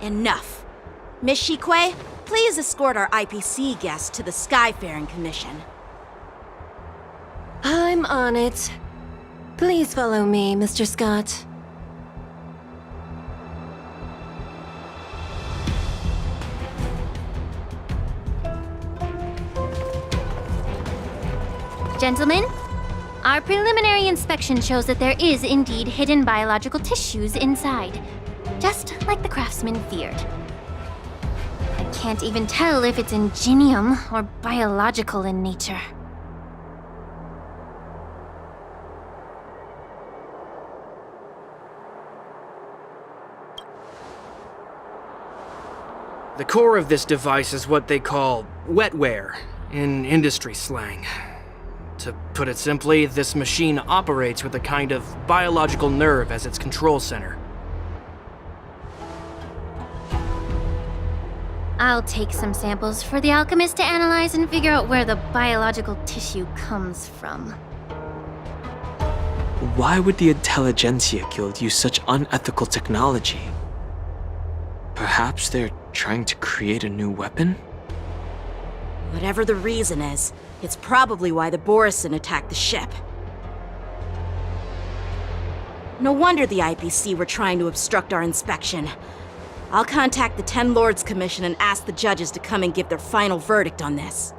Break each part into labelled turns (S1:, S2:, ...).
S1: Enough. Miss Shikue, please escort our IPC guest to the Skyfaring Commission.
S2: I'm on it. Please follow me, Mr. Scott.
S3: Gentlemen, our preliminary inspection shows that there is indeed hidden biological tissues inside, just like the craftsman feared. I can't even tell if it's ingenium or biological in nature.
S4: The core of this device is what they call wetware in industry slang. To put it simply, this machine operates with a kind of biological nerve as its control center.
S3: I'll take some samples for the alchemist to analyze and figure out where the biological tissue comes from.
S5: Why would the Intelligentsia Guild use such unethical technology? Perhaps they're trying to create a new weapon?
S1: Whatever the reason is, it's probably why the Borisin attacked the ship. No wonder the IPC were trying to obstruct our inspection. I'll contact the Ten Lords Commission and ask the judges to come and give their final verdict on this.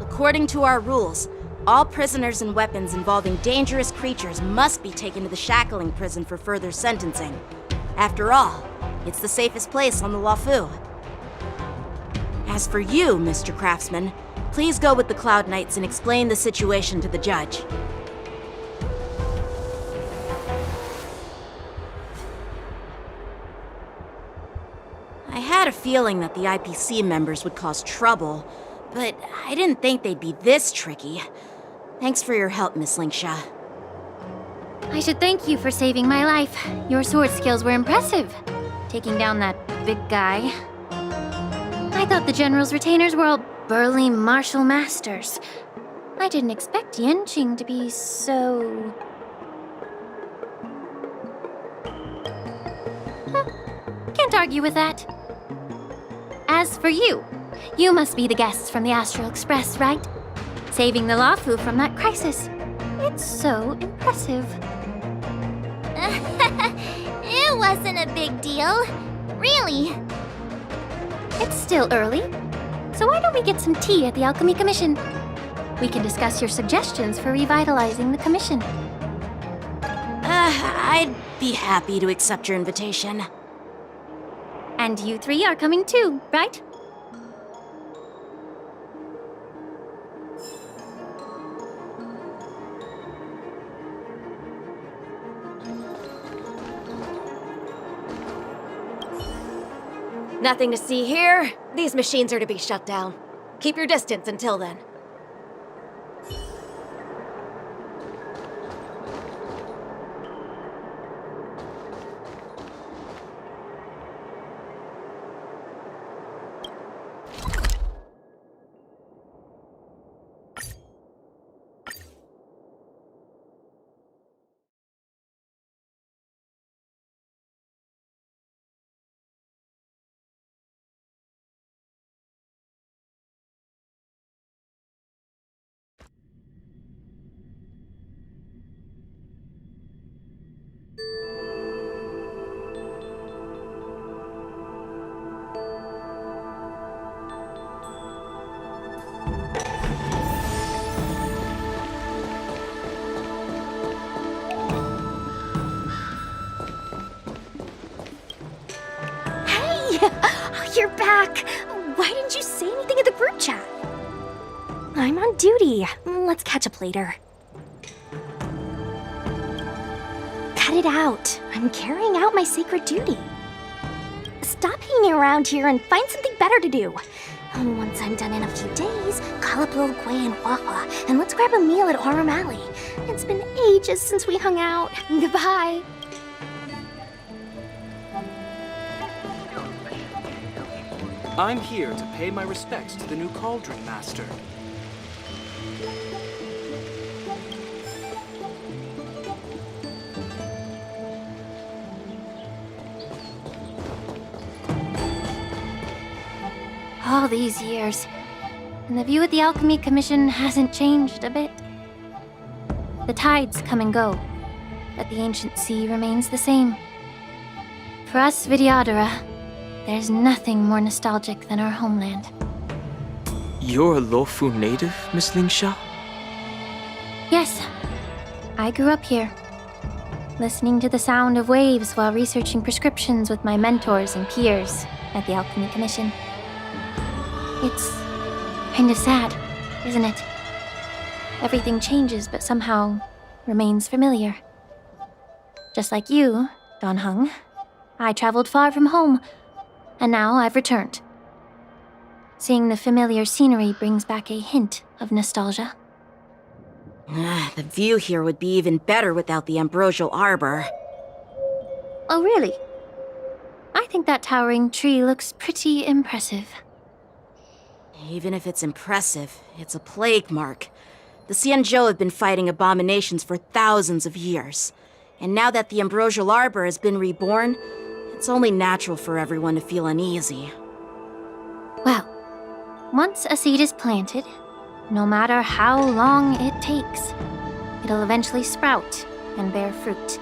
S1: According to our rules, all prisoners and weapons involving dangerous creatures must be taken to the shackling prison for further sentencing. After all, it's the safest place on the Wafu. As for you, Mr. Craftsman, please go with the Cloud Knights and explain the situation to the judge. I had a feeling that the IPC members would cause trouble, but I didn't think they'd be this tricky. Thanks for your help, Miss Linksha.
S3: I should thank you for saving my life. Your sword skills were impressive, taking down that big guy. I thought the General's retainers were all burly martial masters. I didn't expect Yanqing to be so... Can't argue with that. As for you, you must be the guests from the Astral Express, right? Saving the Wafu from that crisis. It's so impressive.
S6: It wasn't a big deal. Really.
S3: It's still early, so why don't we get some tea at the Alchemy Commission? We can discuss your suggestions for revitalizing the commission.
S1: I'd be happy to accept your invitation.
S3: And you three are coming too, right?
S2: Nothing to see here. These machines are to be shut down. Keep your distance until then.
S6: You're back! Why didn't you say anything in the group chat? I'm on duty. Let's catch up later. Cut it out. I'm carrying out my sacred duty. Stop hanging around here and find something better to do. Once I'm done in a few days, call up Lil Gui and Wawa, and let's grab a meal at Aurum Alley. It's been ages since we hung out. Goodbye.
S4: I'm here to pay my respects to the new Cauldron Master.
S3: all these years, and the view at the Alchemy Commission hasn't changed a bit. The tides come and go, but the ancient sea remains the same. For us Vidyadhara, there's nothing more nostalgic than our homeland.
S5: You're a Luofu native, Miss Lingsha?
S3: Yes, I grew up here, listening to the sound of waves while researching prescriptions with my mentors and peers at the Alchemy Commission. It's kind of sad, isn't it? Everything changes but somehow remains familiar. Just like you, Dan Heng, I traveled far from home, and now I've returned. Seeing the familiar scenery brings back a hint of nostalgia.
S1: The view here would be even better without the ambrosial arbor.
S3: Oh, really? I think that towering tree looks pretty impressive.
S1: Even if it's impressive, it's a plague mark. The Xianzhou have been fighting abominations for thousands of years. And now that the ambrosial arbor has been reborn, it's only natural for everyone to feel uneasy.
S3: Well, once a seed is planted, no matter how long it takes, it'll eventually sprout and bear fruit.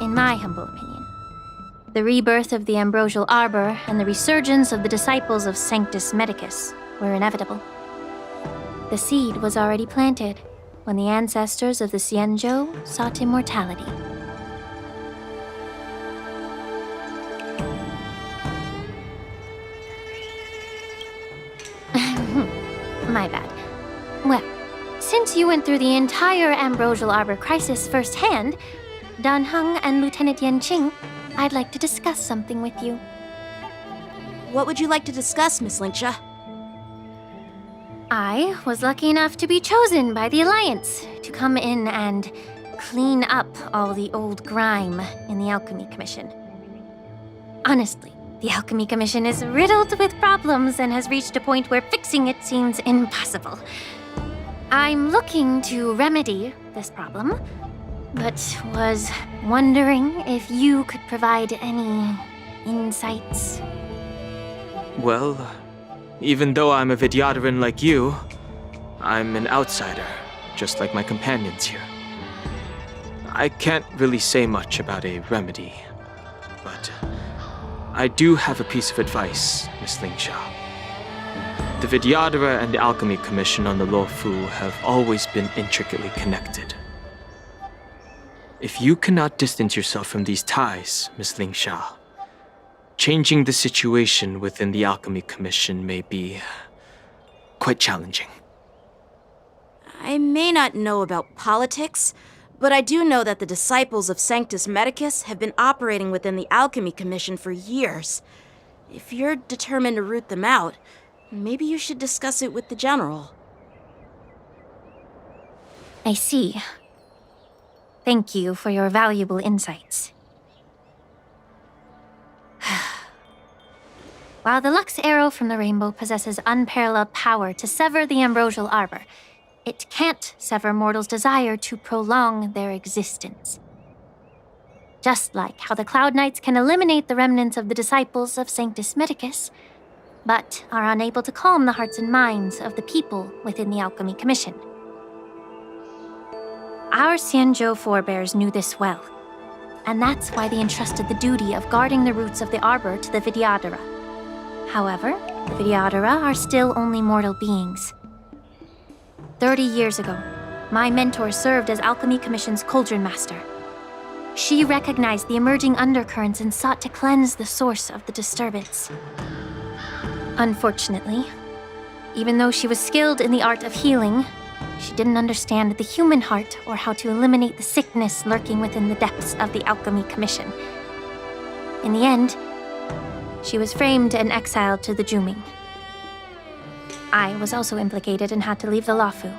S3: In my humble opinion, the rebirth of the ambrosial arbor and the resurgence of the disciples of Sanctus Medicus were inevitable. The seed was already planted when the ancestors of the Xianzhou sought immortality. My bad. Well, since you went through the entire ambrosial arbor crisis firsthand, Dan Heng and Lieutenant Yanqing, I'd like to discuss something with you.
S1: What would you like to discuss, Miss Lingsha?
S3: I was lucky enough to be chosen by the Alliance to come in and clean up all the old grime in the Alchemy Commission. Honestly, the Alchemy Commission is riddled with problems and has reached a point where fixing it seems impossible. I'm looking to remedy this problem, but was wondering if you could provide any insights.
S5: Well, even though I'm a Vidyadharan like you, I'm an outsider, just like my companions here. I can't really say much about a remedy, but I do have a piece of advice, Miss Lingsha. The Vidyadhara and the Alchemy Commission on the Luofu have always been intricately connected. If you cannot distance yourself from these ties, Miss Lingsha, changing the situation within the Alchemy Commission may be quite challenging.
S1: I may not know about politics, but I do know that the disciples of Sanctus Medicus have been operating within the Alchemy Commission for years. If you're determined to root them out, maybe you should discuss it with the General.
S3: I see. Thank you for your valuable insights. While the Lux Arrow from the Rainbow possesses unparalleled power to sever the ambrosial arbor, it can't sever mortals' desire to prolong their existence. Just like how the Cloud Knights can eliminate the remnants of the disciples of Sanctus Medicus, but are unable to calm the hearts and minds of the people within the Alchemy Commission. Our Xianzhou forebears knew this well, and that's why they entrusted the duty of guarding the roots of the arbor to the Vidyadhara. However, the Vidyadhara are still only mortal beings. 30 years ago, my mentor served as Alchemy Commission's Cauldron Master. She recognized the emerging undercurrents and sought to cleanse the source of the disturbance. Unfortunately, even though she was skilled in the art of healing, she didn't understand the human heart or how to eliminate the sickness lurking within the depths of the Alchemy Commission. In the end, she was framed and exiled to the Juming. I was also implicated and had to leave the Luofu.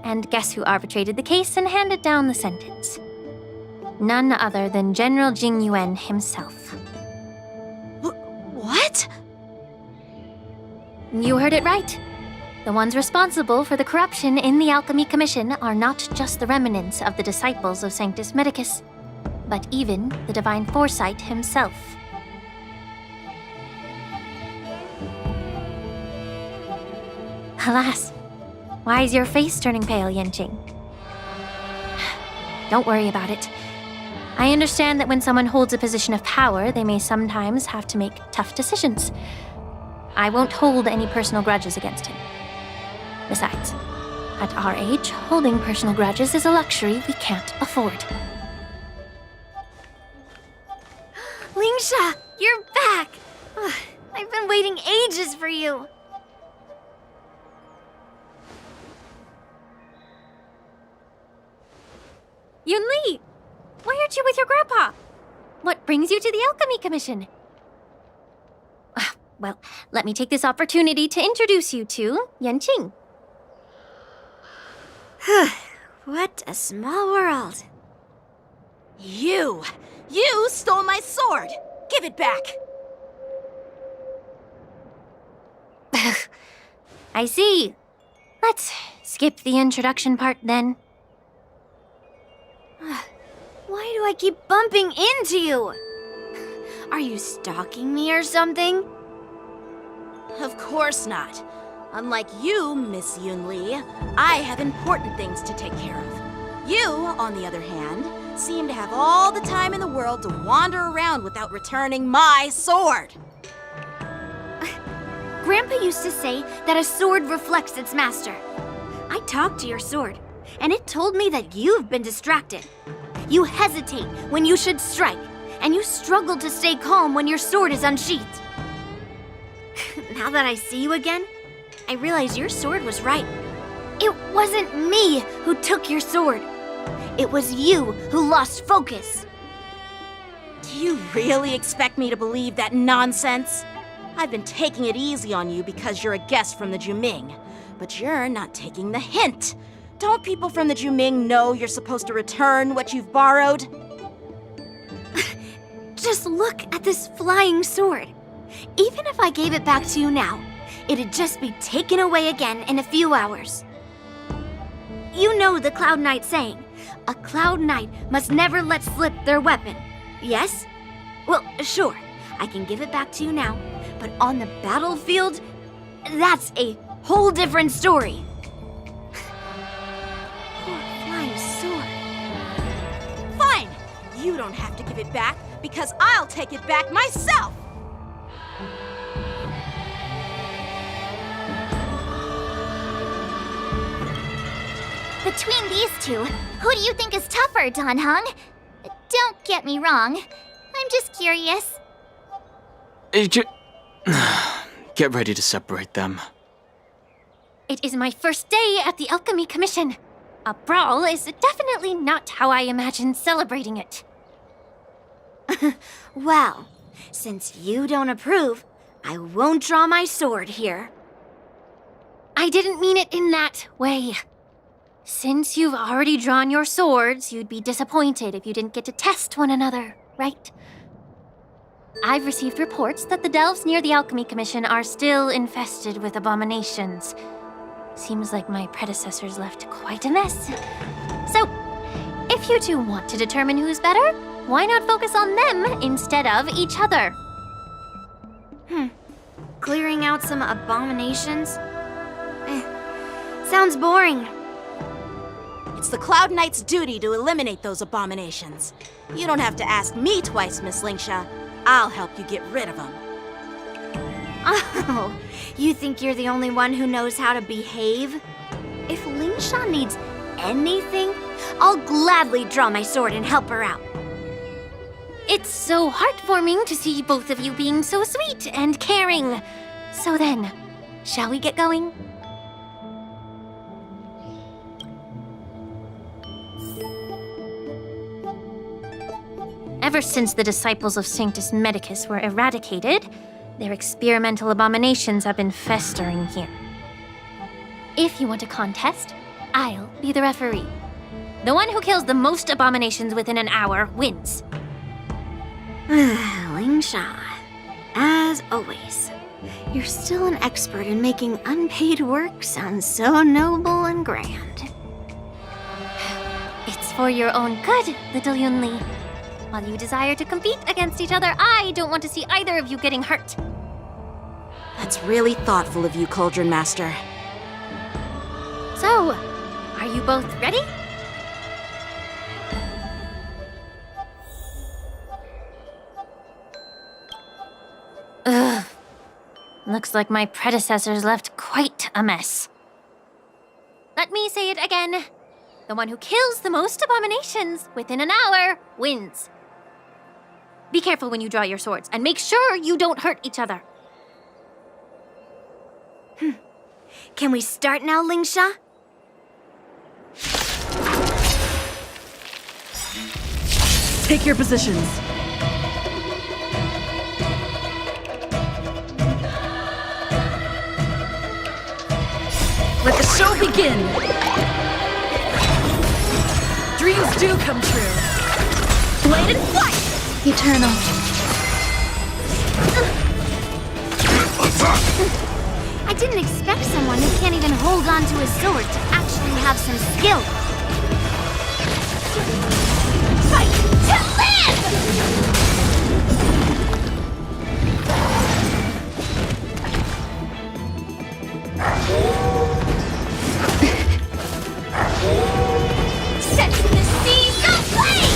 S3: And guess who arbitrated the case and handed down the sentence? None other than General Jing Yuan himself.
S1: What?
S3: You heard it right. The ones responsible for the corruption in the Alchemy Commission are not just the remnants of the disciples of Sanctus Medicus, but even the divine foresight himself. Alas, why is your face turning pale, Yanqing? Don't worry about it. I understand that when someone holds a position of power, they may sometimes have to make tough decisions. I won't hold any personal grudges against him. Besides, at our age, holding personal grudges is a luxury we can't afford.
S2: Lingsha, you're back! Ugh, I've been waiting ages for you.
S3: Yunli! Why aren't you with your grandpa? What brings you to the Alchemy Commission? Well, let me take this opportunity to introduce you to Yanqing.
S2: What a small world.
S1: You stole my sword! Give it back!
S3: I see. Let's skip the introduction part then.
S2: Why do I keep bumping into you? Are you stalking me or something?
S1: Of course not. Unlike you, Miss Yunli, I have important things to take care of. You, on the other hand, seem to have all the time in the world to wander around without returning my sword.
S2: Grandpa used to say that a sword reflects its master. I talked to your sword, and it told me that you've been distracted. You hesitate when you should strike, and you struggle to stay calm when your sword is unsheathed. Now that I see you again, I realize your sword was right. It wasn't me who took your sword. It was you who lost focus.
S1: Do you really expect me to believe that nonsense? I've been taking it easy on you because you're a guest from the Juming, but you're not taking the hint. Don't people from the Juming know you're supposed to return what you've borrowed?
S2: Just look at this flying sword. Even if I gave it back to you now, it'd just be taken away again in a few hours. You know the Cloud Knight saying, a Cloud Knight must never let slip their weapon, yes? Well, sure, I can give it back to you now, but on the battlefield, that's a whole different story. Poor flying sword.
S1: Fine! You don't have to give it back, because I'll take it back myself!
S6: Between these two, who do you think is tougher, Dan Heng? Don't get me wrong. I'm just curious.
S5: Get ready to separate them.
S3: It is my first day at the Alchemy Commission. A brawl is definitely not how I imagined celebrating it.
S2: Well, since you don't approve, I won't draw my sword here.
S3: I didn't mean it in that way. Since you've already drawn your swords, you'd be disappointed if you didn't get to test one another, right? I've received reports that the delves near the Alchemy Commission are still infested with abominations. Seems like my predecessors left quite a mess. So, if you two want to determine who's better, why not focus on them instead of each other?
S2: Clearing out some abominations? Sounds boring.
S1: It's the Cloud Knight's duty to eliminate those abominations. You don't have to ask me twice, Miss Lingsha. I'll help you get rid of them.
S2: Oh, you think you're the only one who knows how to behave? If Lingsha needs anything, I'll gladly draw my sword and help her out.
S3: It's so heartwarming to see both of you being so sweet and caring. So then, shall we get going? Ever since the disciples of Sanctus Medicus were eradicated, their experimental abominations have been festering here. If you want a contest, I'll be the referee. The one who kills the most abominations within an hour wins.
S2: Lingsha, as always, you're still an expert in making unpaid work sound so noble and grand.
S3: It's for your own good, little Yunli. While you desire to compete against each other, I don't want to see either of you getting hurt.
S1: That's really thoughtful of you, Cauldron Master.
S3: So, are you both ready? Ugh. Looks like my predecessors left quite a mess. Let me say it again. The one who kills the most abominations within an hour wins. Be careful when you draw your swords, and make sure you don't hurt each other.
S2: Can we start now, Lingsha?
S7: Take your positions. Let the show begin! Dreams do come true. Blade and flight!
S6: Eternal.
S2: I didn't expect someone who can't even hold on to his sword to actually have some skill. Fight to live! Set the seas aflame!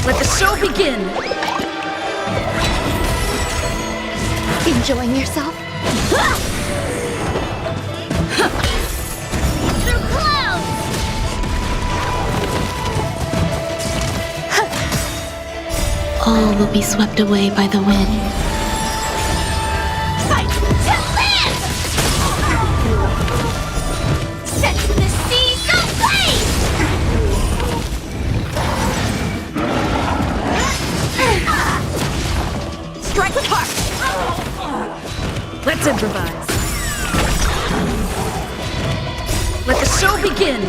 S7: Let the show begin!
S6: Enjoying yourself?
S2: Through clouds!
S6: All will be swept away by the wind.
S2: Fight to live! Set the seas aflame!
S7: Strike with heart! Let's improvise. Let the show begin!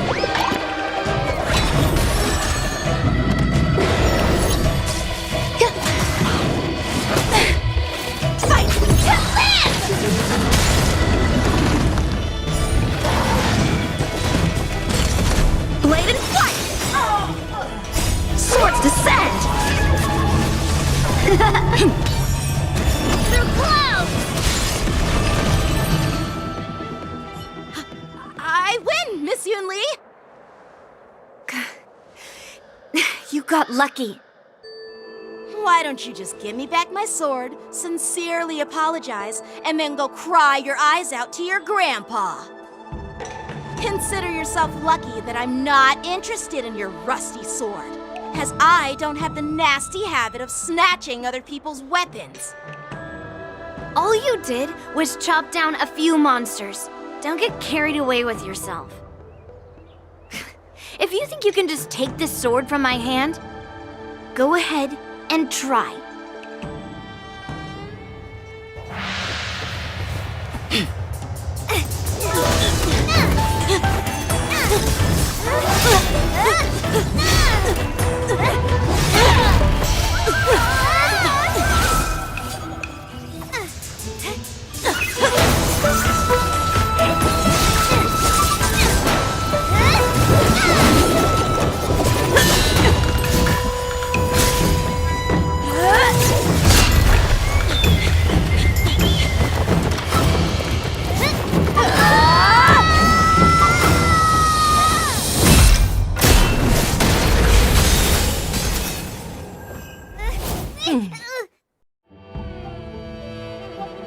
S2: Fight to live!
S7: Blade and flight! Swords descend!
S2: Through clouds!
S1: I win, Miss Yunli!
S2: You got lucky.
S1: Why don't you just give me back my sword, sincerely apologize, and then go cry your eyes out to your grandpa? Consider yourself lucky that I'm not interested in your rusty sword, as I don't have the nasty habit of snatching other people's weapons.
S2: All you did was chop down a few monsters. Don't get carried away with yourself. If you think you can just take this sword from my hand, go ahead and try.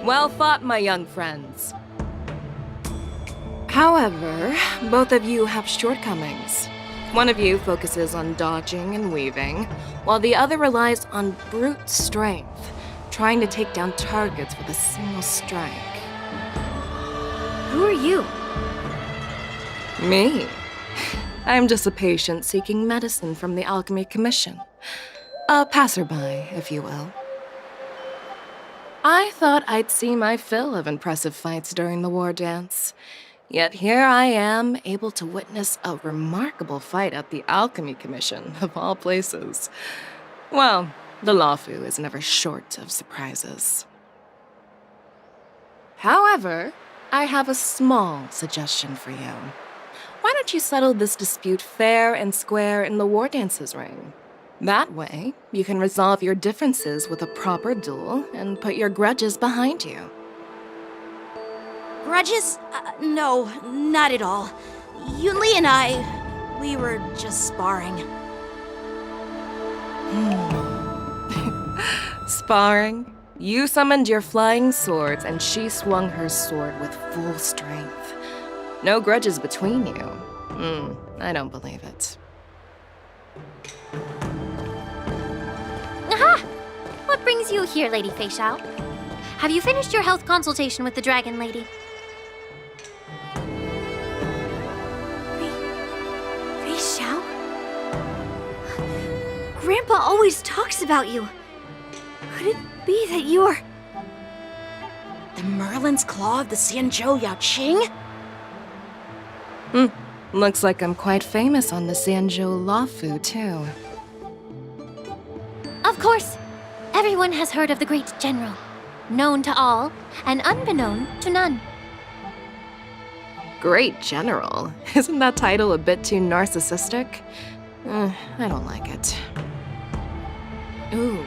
S7: Well fought, my young friends. However, both of you have shortcomings. One of you focuses on dodging and weaving, while the other relies on brute strength, trying to take down targets with a single strike.
S2: Who are you?
S7: Me? I'm just a patient seeking medicine from the Alchemy Commission. A passerby, if you will. I thought I'd see my fill of impressive fights during the war dance. Yet here I am, able to witness a remarkable fight at the Alchemy Commission, of all places. Well, the Lawfu is never short of surprises. However, I have a small suggestion for you. Why don't you settle this dispute fair and square in the war dances ring? That way, you can resolve your differences with a proper duel and put your grudges behind you.
S1: Grudges? No, not at all. Yunli and I, we were just sparring.
S7: Sparring? You summoned your flying swords and she swung her sword with full strength. No grudges between you. I don't believe it.
S3: Aha! What brings you here, Lady Fei Xiao? Have you finished your health consultation with the Dragon Lady?
S2: Fei Xiao? Grandpa always talks about you. Could it be that you are...
S1: The Merlin's Claw of the Xianzhou Yaoqing?
S7: Looks like I'm quite famous on the Xianzhou Luofu, too.
S3: Of course! Everyone has heard of the great general. Known to all, and unbeknown to none.
S7: Great General? Isn't that title a bit too narcissistic? I don't like it. Ooh,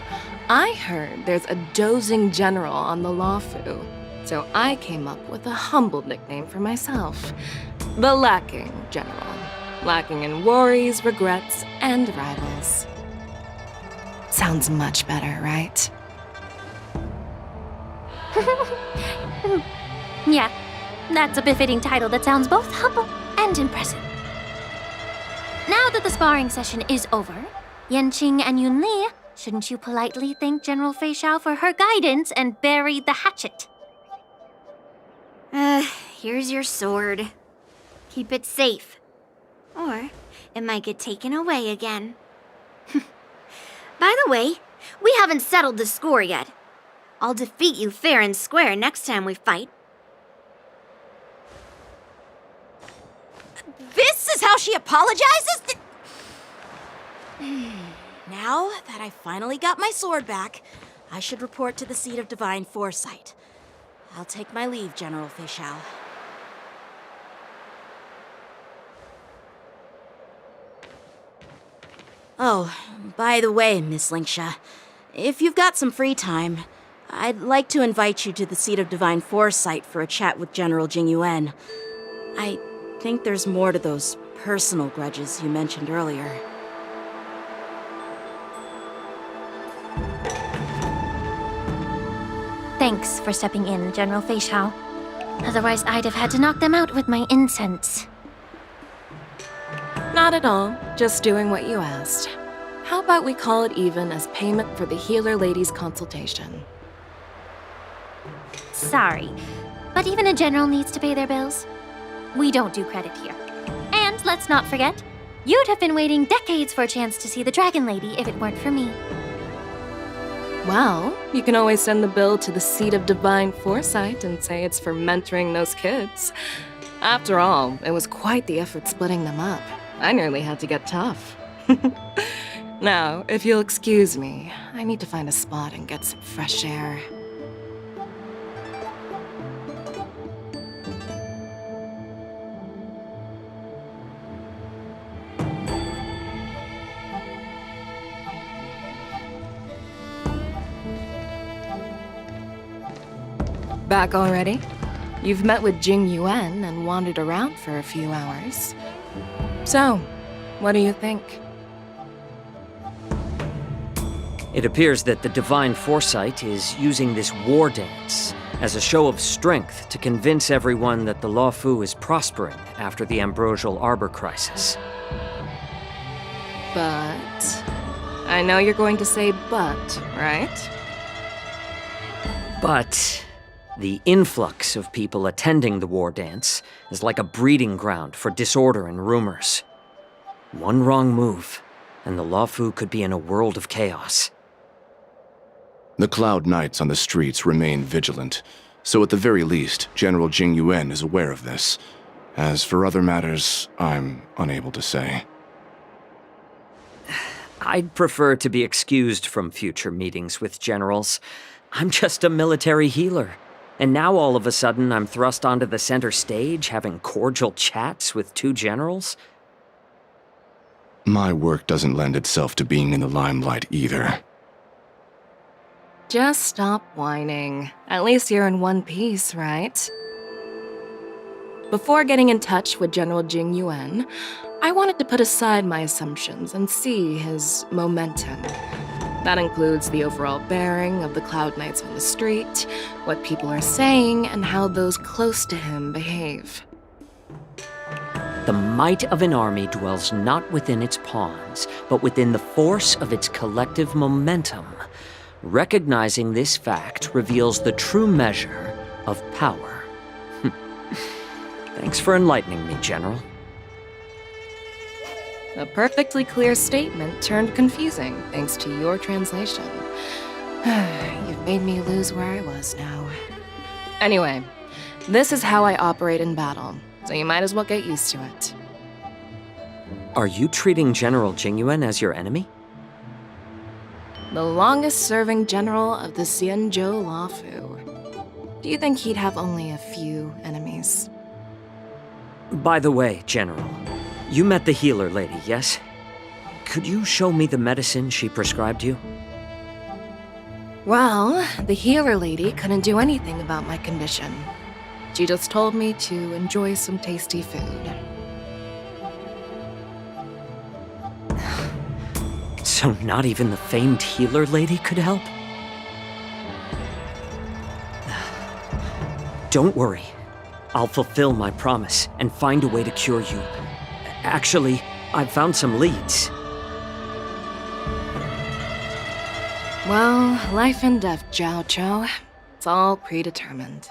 S7: I heard there's a dozing general on the Luofu, so I came up with a humble nickname for myself. The Lacking General. Lacking in worries, regrets, and rivals. Sounds much better, right?
S3: Yeah, that's a befitting title that sounds both humble and impressive. Now that the sparring session is over, Yanqing and Yunli, shouldn't you politely thank General Fei Xiao for her guidance and bury the hatchet?
S2: Here's your sword. Keep it safe. Or it might get taken away again. By the way, we haven't settled the score yet. I'll defeat you fair and square next time we fight.
S1: This is how she apologizes? Now that I finally got my sword back, I should report to the seat of divine foresight. I'll take my leave, General Fei Xiao. Oh, by the way, Miss Linksha, if you've got some free time, I'd like to invite you to the seat of divine foresight for a chat with General Jingyuan. I think there's more to those personal grudges you mentioned earlier.
S3: Thanks for stepping in, General Fei Xiao. Otherwise, I'd have had to knock them out with my incense.
S7: Not at all, just doing what you asked. How about we call it even as payment for the healer lady's consultation?
S3: Sorry, but even a general needs to pay their bills. We don't do credit here. And let's not forget, you'd have been waiting decades for a chance to see the Dragon Lady if it weren't for me.
S7: Well, you can always send the bill to the seat of divine foresight and say it's for mentoring those kids. After all, it was quite the effort splitting them up. I nearly had to get tough. Now, if you'll excuse me, I need to find a spot and get some fresh air. Back already? You've met with Jing Yuan and wandered around for a few hours. So, what do you think?
S8: It appears that the Divine Foresight is using this war dance as a show of strength to convince everyone that the Luofu is prospering after the Ambrosial Arbor crisis.
S7: But... I know you're going to say but, right?
S8: But the influx of people attending the war dance is like a breeding ground for disorder and rumors. One wrong move, and the Luofu could be in a world of chaos.
S9: The Cloud Knights on the streets remain vigilant, so at the very least, General Jing Yuan is aware of this. As for other matters, I'm unable to say.
S8: I'd prefer to be excused from future meetings with generals. I'm just a military healer. And now all of a sudden I'm thrust onto the center stage having cordial chats with two generals?
S9: My work doesn't lend itself to being in the limelight either.
S7: Just stop whining. At least you're in one piece, right? Before getting in touch with General Jing Yuan, I wanted to put aside my assumptions and see his momentum. That includes the overall bearing of the Cloud Knights on the street, what people are saying, and how those close to him behave.
S8: The might of an army dwells not within its pawns, but within the force of its collective momentum. Recognizing this fact reveals the true measure of power. Thanks for enlightening me, General.
S7: A perfectly clear statement turned confusing thanks to your translation. You've made me lose where I was now. Anyway, this is how I operate in battle, so you might as well get used to it.
S8: Are you treating General Jingyuan as your enemy?
S7: The longest-serving general of the Xianzhou Luofu. Do you think he'd have only a few enemies?
S8: By the way, General, you met the healer lady, yes? Could you show me the medicine she prescribed you?
S7: Well, the healer lady couldn't do anything about my condition. She just told me to enjoy some tasty food.
S8: So not even the famed healer lady could help? Don't worry. I'll fulfill my promise and find a way to cure you. Actually, I've found some leads.
S7: Well, life and death, Zhao Chou. It's all predetermined.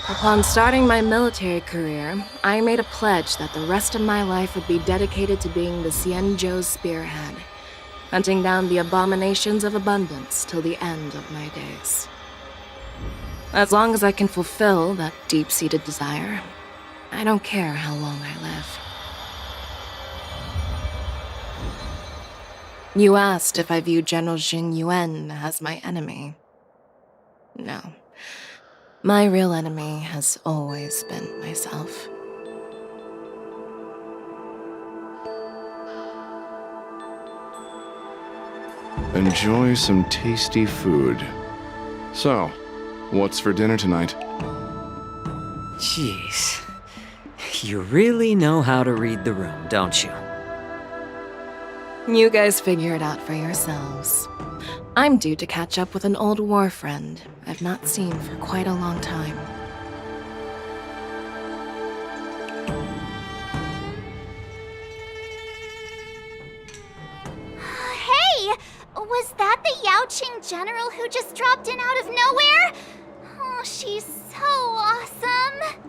S7: Upon starting my military career, I made a pledge that the rest of my life would be dedicated to being the Xianzhou's spearhead, hunting down the abominations of abundance till the end of my days. As long as I can fulfill that deep-seated desire, I don't care how long I live. You asked if I view General Jing Yuan as my enemy. No. My real enemy has always been myself.
S9: Enjoy some tasty food. So, what's for dinner tonight?
S8: Jeez. You really know how to read the room, don't you?
S7: You guys figure it out for yourselves. I'm due to catch up with an old war friend I've not seen for quite a long time.
S2: Hey! Was that the Yanqing general who just dropped in out of nowhere? Oh, she's so awesome!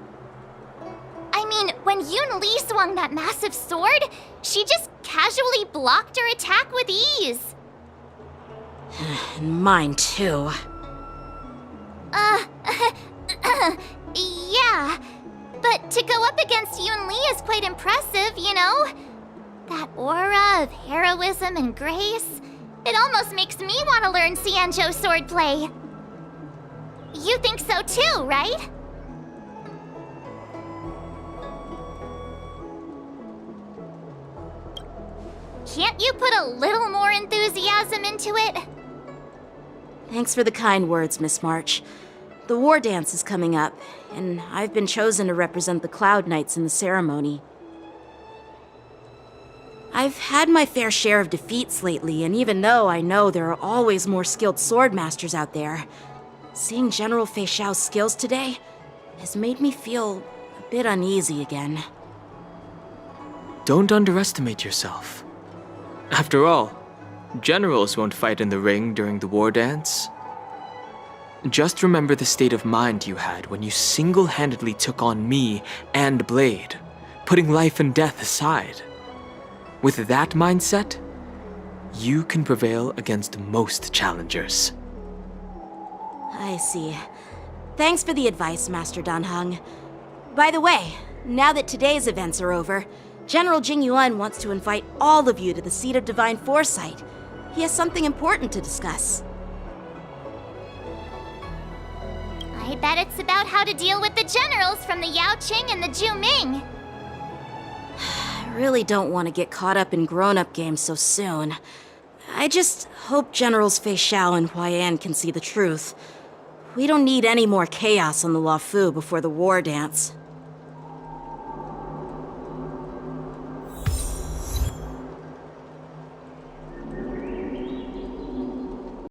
S2: I mean, when Yun Li swung that massive sword, she just casually blocked her attack with ease.
S1: Mine too.
S2: Yeah. But to go up against Yun Li is quite impressive, you know? That aura of heroism and grace, it almost makes me want to learn Xianzhou swordplay. You think so too, right? Can't you put a little more enthusiasm into it?
S1: Thanks for the kind words, Miss March. The war dance is coming up, and I've been chosen to represent the Cloud Knights in the ceremony. I've had my fair share of defeats lately, and even though I know there are always more skilled swordmasters out there, seeing General Fei Xiao's skills today has made me feel a bit uneasy again.
S5: Don't underestimate yourself. After all, generals won't fight in the ring during the war dance. Just remember the state of mind you had when you single-handedly took on me and Blade, putting life and death aside. With that mindset, you can prevail against most challengers.
S1: I see. Thanks for the advice, Master Dan Heng. By the way, now that today's events are over, General Jing Yuan wants to invite all of you to the Seat of Divine Foresight. He has something important to discuss.
S6: I bet it's about how to deal with the generals from the Yaoqing and the Juming.
S1: I really don't want to get caught up in grown-up games so soon. I just hope Generals Fei Xiao and Huaiyan can see the truth. We don't need any more chaos on the Luofu before the war dance.